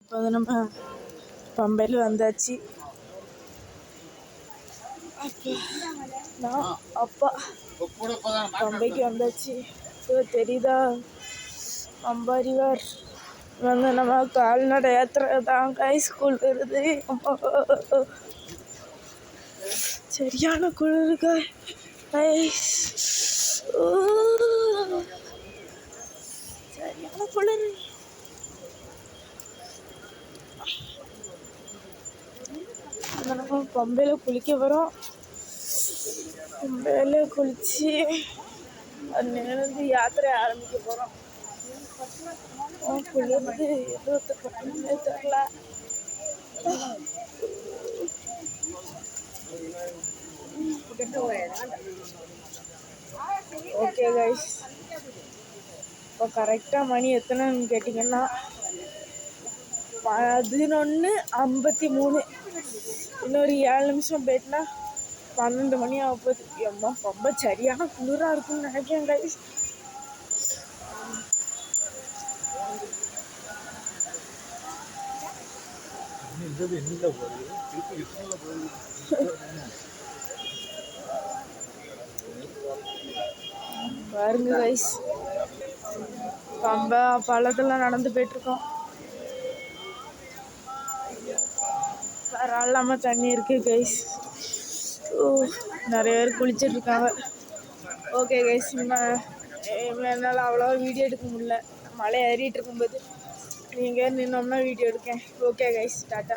இப்போ வந்து நம்ம பம்பையில் வந்தாச்சு. நான் அப்பா பம்பைக்கு வந்தாச்சு. தெரியுதா பம்பா ரிவர் வந்து நம்ம கால்நடை யாத்திரை தான் ஸ்கூல் வருது. சரியான குளிருக்கா சரியான குளிர். நம்ம பம்பையில் குளிக்க வரோம். பம்பையில் குளிச்சு அன்னிலேருந்து யாத்திரை ஆரம்பிக்க போகிறோம். குளிர்ந்து எதுவும் தெரில. ஓகே கைஸ், இப்போ கரெக்டாக மணி எத்தனைன்னு கேட்டிங்கன்னா 11:53. இன்னொரு 7 நிமிஷம் போயிட்டுனா 12 மணி ஆக போகுது. எம்மா ரொம்ப சரியான குளிராக இருக்குன்னு நினைக்கிறேன் கைஸ். பாருங்க கைஸ், பம்பை பள்ளத்தில் நடந்து போயிட்டுருக்கோம். பரவாயில்லாமல் தண்ணி இருக்குது கைஸ். நிறைய பேர் குளிச்சிட்ருக்காங்க. ஓகே கைஸ், என்னால் அவ்வளோவா வீடியோ எடுக்க முடியல. மழை ஏறிட்டு இருக்கும்போது நீங்கள் நின்னோம்னா வீடியோ எடுக்கேன். Okay guys, tata.